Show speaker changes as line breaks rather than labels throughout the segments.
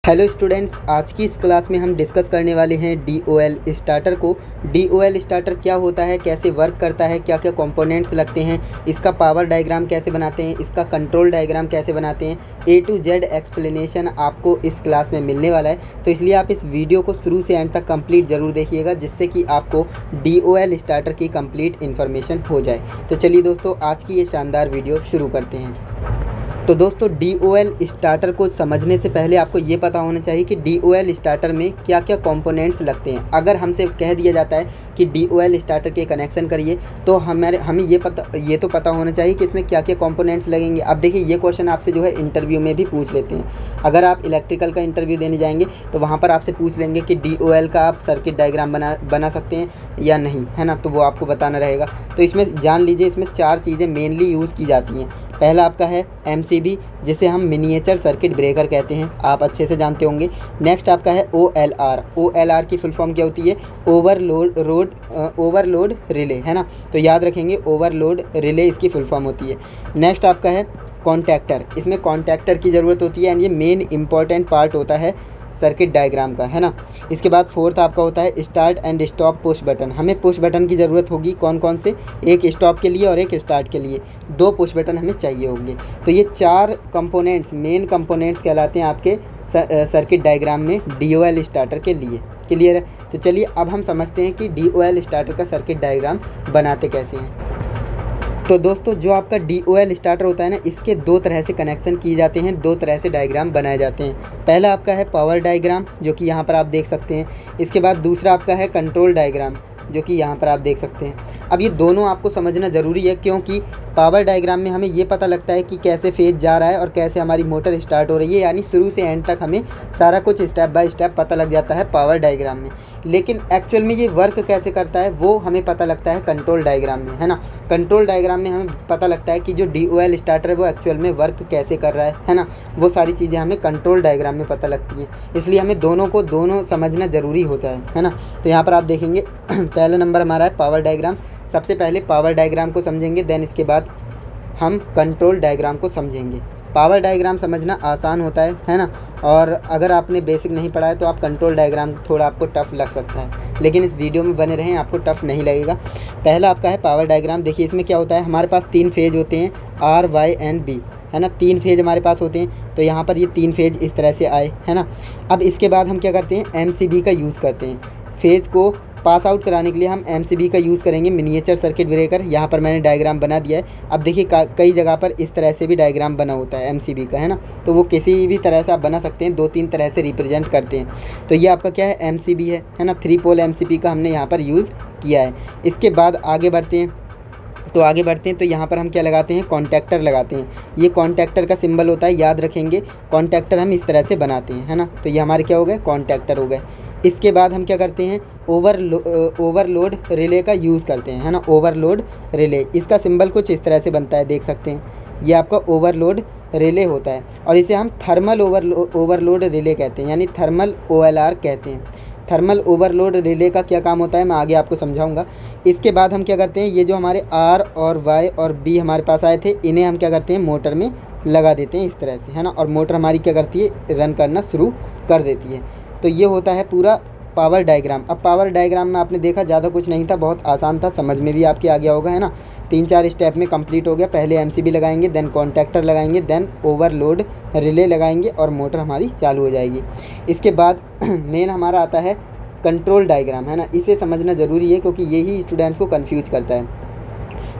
Hello students, आज की इस क्लास में हम डिस्कस करने वाले हैं DOL स्टार्टर को। DOL स्टार्टर क्या होता है, कैसे वर्क करता है, क्या क्या कंपोनेंट्स लगते हैं, इसका पावर डायग्राम कैसे बनाते हैं, इसका कंट्रोल डायग्राम कैसे बनाते हैं, A to Z एक्सप्लेनेशन आपको इस क्लास में मिलने वाला है। तो इसलिए आप इस वीडियो को शुरू से एंड तक कंप्लीट ज़रूर देखिएगा, जिससे कि आपको DOL स्टार्टर की कंप्लीट इन्फॉर्मेशन हो जाए। तो चलिए दोस्तों, आज की ये शानदार वीडियो शुरू करते हैं। तो दोस्तों, DOL स्टार्टर को समझने से पहले आपको ये पता होना चाहिए कि DOL स्टार्टर में क्या क्या कंपोनेंट्स लगते हैं। अगर हमसे कह दिया जाता है कि DOL स्टार्टर के कनेक्शन करिए, तो हमें ये तो पता होना चाहिए कि इसमें क्या क्या कंपोनेंट्स लगेंगे। अब देखिए, ये क्वेश्चन आपसे जो है इंटरव्यू में भी पूछ लेते हैं। अगर आप इलेक्ट्रिकल का इंटरव्यू देने जाएंगे तो वहाँ पर आपसे पूछ लेंगे कि DOL का आप सर्किट डायग्राम बना सकते हैं या नहीं, है ना। तो वो आपको बताना रहेगा। तो इसमें जान लीजिए, इसमें 4 चीज़ें मेनली यूज़ की जाती हैं। पहला आपका है MCB, जिसे हम मिनिएचर सर्किट ब्रेकर कहते हैं, आप अच्छे से जानते होंगे। नेक्स्ट आपका है OLR की फुल फॉर्म क्या होती है? ओवरलोड रिले, है ना। तो याद रखेंगे, ओवरलोड रिले इसकी फुल फॉर्म होती है। नेक्स्ट आपका है कॉन्टैक्टर, इसमें कॉन्टैक्टर की ज़रूरत होती है एंड ये मेन इंपॉर्टेंट पार्ट होता है सर्किट डायग्राम का, है ना। इसके बाद फोर्थ आपका होता है start and stop push button. हमें पुश बटन की ज़रूरत होगी कौन कौन से? एक स्टॉप के लिए और एक स्टार्ट के लिए, 2 पुश बटन हमें चाहिए होंगे। तो ये 4 कंपोनेंट्स मेन कंपोनेंट्स कहलाते हैं आपके सर्किट डायग्राम में DOL स्टार्टर के लिए। क्लियर है? तो चलिए अब हम समझते हैं कि DOL स्टार्टर का सर्किट डायग्राम बनाते कैसे हैं। तो दोस्तों, जो आपका DOL स्टार्टर होता है ना, इसके 2 तरह से कनेक्शन किए जाते हैं, 2 तरह से डायग्राम बनाए जाते हैं। पहला आपका है पावर डायग्राम, जो कि यहाँ पर आप देख सकते हैं। इसके बाद दूसरा आपका है कंट्रोल डायग्राम, जो कि यहाँ पर आप देख सकते हैं। अब ये दोनों आपको समझना ज़रूरी है, क्योंकि पावर डायग्राम में हमें ये पता लगता है कि कैसे फेज जा रहा है और कैसे हमारी मोटर स्टार्ट हो रही है, यानी शुरू से एंड तक हमें सारा कुछ स्टेप बाय स्टेप पता लग जाता है पावर डायग्राम में। लेकिन एक्चुअल में ये वर्क कैसे करता है वो हमें पता लगता है कंट्रोल डायग्राम में, है ना। कंट्रोल डायग्राम में हमें पता लगता है कि जो DOL स्टार्टर है वो एक्चुअल में वर्क कैसे कर रहा है ना। वो सारी चीज़ें हमें कंट्रोल डायग्राम में पता लगती हैं, इसलिए हमें दोनों समझना ज़रूरी होता है ना। तो यहाँ पर आप देखेंगे पहला नंबर हमारा है पावर डायग्राम। सबसे पहले पावर डायग्राम को समझेंगे, देन इसके बाद हम कंट्रोल डायग्राम को समझेंगे। पावर डायग्राम समझना आसान होता है ना। और अगर आपने बेसिक नहीं पढ़ा है तो आप कंट्रोल डायग्राम थोड़ा आपको टफ़ लग सकता है, लेकिन इस वीडियो में बने रहें, आपको टफ़ नहीं लगेगा। पहला आपका है पावर डायग्राम। देखिए, इसमें क्या होता है, हमारे पास 3 फेज होते हैं, R, Y एंड B, है ना। 3 फेज हमारे पास होते हैं। तो यहाँ पर ये 3 फेज इस तरह से आए, है ना। अब इसके बाद हम क्या करते हैं, MCB का यूज़ करते हैं। फेज को पास आउट कराने के लिए हम MCB का यूज़ करेंगे, मिनिएचर सर्किट ब्रेकर। यहाँ पर मैंने डायग्राम बना दिया है। अब देखिए, कई जगह पर इस तरह से भी डायग्राम बना होता है MCB का, है ना। तो वो किसी भी तरह से आप बना सकते हैं, 2-3 तरह से रिप्रेजेंट करते हैं। तो ये आपका क्या है, MCB है ना। 3 पोल MCB का हमने यहाँ पर यूज़ किया है। इसके बाद आगे बढ़ते हैं। तो यहाँ पर हम क्या लगाते हैं, कॉन्टैक्टर लगाते हैं। ये कॉन्टैक्टर का सिंबल होता है, याद रखेंगे। कॉन्टैक्टर हम इस तरह से बनाते हैं, है ना। तो ये हमारे क्या हो गए, कॉन्टैक्टर हो गए। इसके बाद हम क्या करते हैं, ओवरलोड रिले का यूज़ करते हैं, है ना। ओवरलोड रिले, इसका सिंबल कुछ इस तरह से बनता है, देख सकते हैं। ये आपका ओवरलोड रिले होता है और इसे हम थर्मल ओवरलोड रिले कहते हैं, यानी थर्मल OLR कहते हैं। थर्मल ओवरलोड रिले का क्या काम होता है मैं आगे आपको समझाऊंगा। इसके बाद हम क्या करते हैं, ये जो हमारे R और Y और B हमारे पास आए थे, इन्हें हम क्या करते हैं, मोटर में लगा देते हैं इस तरह से, है ना। और मोटर हमारी क्या करती है, रन करना शुरू कर देती है। तो ये होता है पूरा पावर डायग्राम। अब पावर डायग्राम में आपने देखा ज़्यादा कुछ नहीं था, बहुत आसान था, समझ में भी आपके आ गया होगा, है ना। 3-4 स्टेप में कंप्लीट हो गया। पहले MCB लगाएंगे, देन कॉन्टैक्टर लगाएंगे, देन ओवरलोड रिले लगाएंगे और मोटर हमारी चालू हो जाएगी। इसके बाद मेन हमारा आता है कंट्रोल डायग्राम, है ना। इसे समझना ज़रूरी है, क्योंकि यही स्टूडेंट्स को कन्फ्यूज करता है।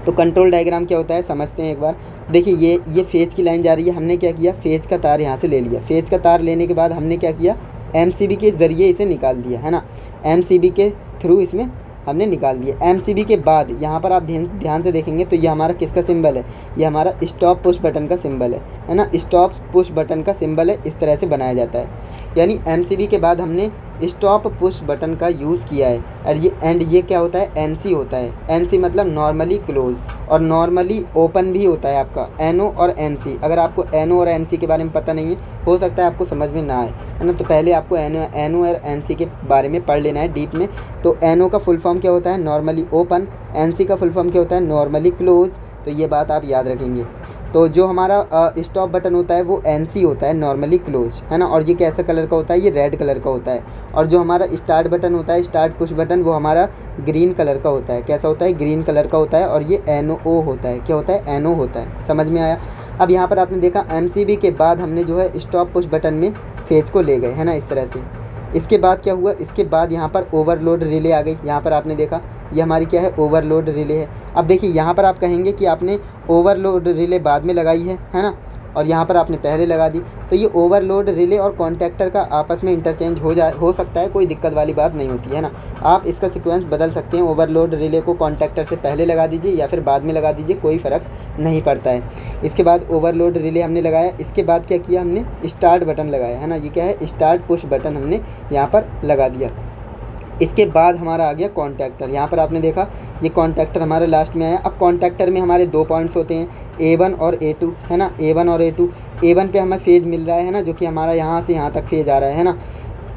तो कंट्रोल डायग्राम क्या होता है समझते हैं एक बार। देखिए, ये फेज़ की लाइन जा रही है, हमने क्या किया, फेज़ का तार यहाँ से ले लिया। फेज़ का तार लेने के बाद हमने क्या किया, MCB के ज़रिए इसे निकाल दिया, है ना। MCB के थ्रू इसमें हमने निकाल दिया। MCB के बाद यहाँ पर आप ध्यान से देखेंगे तो ये हमारा किसका सिंबल है, ये हमारा स्टॉप पुश बटन का सिंबल है ना। स्टॉप पुश बटन का सिंबल है, इस तरह से बनाया जाता है। यानी MCB के बाद हमने स्टॉप पुश बटन का यूज़ किया है। और ये क्या होता है, NC होता है। NC मतलब नॉर्मली क्लोज, और नॉर्मली ओपन भी होता है आपका, NO और NC। अगर आपको NO और NC के बारे में पता नहीं है, हो सकता है आपको समझ में ना आए, है ना। तो पहले आपको NO और NC के बारे में पढ़ लेना है डीप में। तो NO का फुल फॉर्म क्या होता है, नॉर्मली ओपन। NC का फुल फॉर्म क्या होता है, नॉर्मली क्लोज। तो ये बात आप याद रखेंगे। तो जो हमारा स्टॉप बटन होता है वो NC होता है, नॉर्मली क्लोज, है ना। और ये कैसा कलर का होता है, ये रेड कलर का होता है। और जो हमारा स्टार्ट बटन होता है, स्टार्ट पुश बटन, वो हमारा ग्रीन कलर का होता है। कैसा होता है, ग्रीन कलर का होता है। और ये NO होता है, क्या होता है, NO होता है। समझ में आया। अब यहाँ पर आपने देखा MCB के बाद हमने जो है स्टॉप पुश बटन में फेज को ले गए, है ना, इस तरह से। इसके बाद क्या हुआ, इसके बाद यहाँ पर ओवरलोड रिले आ गई। यहाँ पर आपने देखा ये हमारी क्या है, ओवरलोड रिले है। अब देखिए यहाँ पर आप कहेंगे कि आपने ओवरलोड रिले बाद में लगाई है ना, और यहाँ पर आपने पहले लगा दी। तो ये ओवरलोड रिले और कॉन्टैक्टर का आपस में इंटरचेंज हो सकता है, कोई दिक्कत वाली बात नहीं होती है ना। आप इसका सीक्वेंस बदल सकते हैं, ओवरलोड रिले को कॉन्टैक्टर से पहले लगा दीजिए या फिर बाद में लगा दीजिए, कोई फ़र्क नहीं पड़ता है। इसके बाद ओवरलोड रिले हमने लगाया। इसके बाद क्या किया हमने, स्टार्ट बटन लगाया, है ना। ये क्या है, स्टार्ट पुश बटन हमने यहाँ पर लगा दिया। इसके बाद हमारा आ गया कॉन्टैक्टर। यहाँ पर आपने देखा ये कॉन्टैक्टर हमारे लास्ट में आया। अब कॉन्टैक्टर में हमारे 2 पॉइंट्स होते हैं, A1 और A2, है ना। A1 और A2। A1 पे हमें फेज़ मिल रहा है ना, जो कि हमारा यहाँ से यहाँ तक फेज़ आ रहा है ना।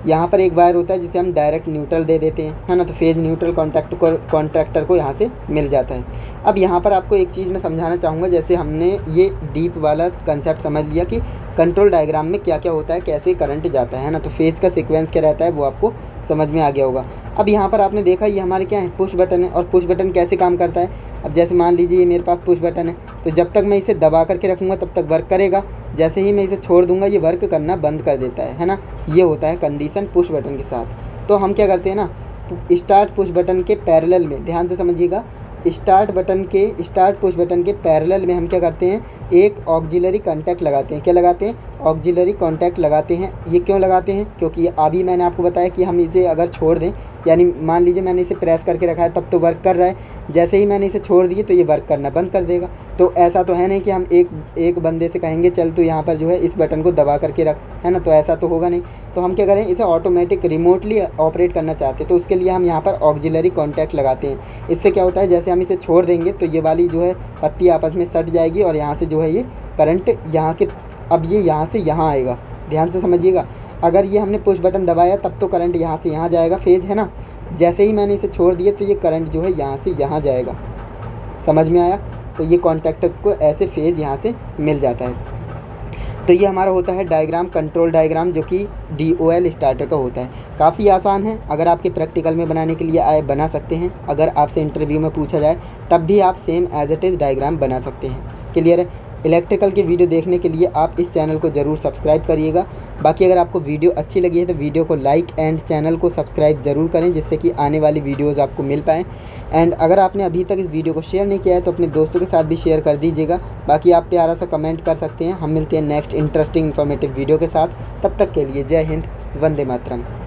यहाँ पर एक वायर होता है जिसे हम डायरेक्ट न्यूट्रल दे देते हैं, है ना। तो फेज़ न्यूट्रल कॉन्टैक्टर को यहाँ से मिल जाता है। अब यहाँ पर आपको एक चीज़ मैं समझाना चाहूँगा, जैसे हमने ये डीप वाला कंसेप्ट समझ लिया कि कंट्रोल डायग्राम में क्या क्या होता है, कैसे करंट जाता है ना। तो फेज़ का सीक्वेंस क्या रहता है वो आपको समझ में आ गया होगा। अब यहाँ पर आपने देखा ये हमारे क्या है, पुश बटन है। और पुश बटन कैसे काम करता है, अब जैसे मान लीजिए ये मेरे पास पुश बटन है, तो जब तक मैं इसे दबा करके रखूँगा तब तक वर्क करेगा। जैसे ही मैं इसे छोड़ दूँगा ये वर्क करना बंद कर देता है ना। ये होता है कंडीशन पुश बटन के साथ। तो हम क्या करते हैं ना, स्टार्ट पुश बटन के पैरेलल में, ध्यान से समझिएगा, स्टार्ट पुश बटन के पैरेलल में हम क्या करते हैं, एक ऑक्सिलरी कॉन्टैक्ट लगाते हैं। क्या लगाते हैं, ऑक्सिलरी कॉन्टैक्ट लगाते हैं। ये क्यों लगाते हैं, क्योंकि अभी मैंने आपको बताया कि हम इसे अगर छोड़ दें, यानी मान लीजिए मैंने इसे प्रेस करके रखा है तब तो वर्क कर रहा है, जैसे ही मैंने इसे छोड़ दिए तो ये वर्क करना बंद कर देगा। तो ऐसा तो है नहीं कि हम एक बंदे से कहेंगे चल तो यहाँ पर जो है इस बटन को दबा करके रख, है ना। तो ऐसा तो होगा नहीं। तो हम क्या करें, इसे ऑटोमेटिक रिमोटली ऑपरेट करना चाहते हैं, तो उसके लिए हम यहाँ पर ऑक्सिलरी कॉन्टैक्ट लगाते हैं। इससे क्या होता है, जैसे हम इसे छोड़ देंगे तो ये वाली जो है पत्ती आपस में सट जाएगी और यहाँ से जो है ये करंट यहाँ के, अब ये यहाँ से यहाँ आएगा। ध्यान से समझिएगा, अगर ये हमने पुश बटन दबाया तब तो करंट यहाँ से यहाँ जाएगा, फेज़ है ना। जैसे ही मैंने इसे छोड़ दिया तो ये करंट जो है यहाँ से यहाँ जाएगा। समझ में आया। तो ये कॉन्टैक्टर को ऐसे फेज़ यहाँ से मिल जाता है। तो ये हमारा होता है डायग्राम, कंट्रोल डायग्राम, जो कि DOL स्टार्टर का होता है। काफ़ी आसान है, अगर आपके प्रैक्टिकल में बनाने के लिए आए बना सकते हैं। अगर आपसे इंटरव्यू में पूछा जाए तब भी आप same as it is diagram बना सकते हैं। क्लियर है। इलेक्ट्रिकल के वीडियो देखने के लिए आप इस चैनल को ज़रूर सब्सक्राइब करिएगा। बाकी अगर आपको वीडियो अच्छी लगी है तो वीडियो को लाइक एंड चैनल को सब्सक्राइब ज़रूर करें, जिससे कि आने वाली वीडियोस आपको मिल पाएँ। एंड अगर आपने अभी तक इस वीडियो को शेयर नहीं किया है तो अपने दोस्तों के साथ भी शेयर कर दीजिएगा। बाकी आप प्यारा सा कमेंट कर सकते हैं। हम मिलते हैं नेक्स्ट इंटरेस्टिंग इन्फॉर्मेटिव वीडियो के साथ। तब तक के लिए जय हिंद, वंदे मातरम।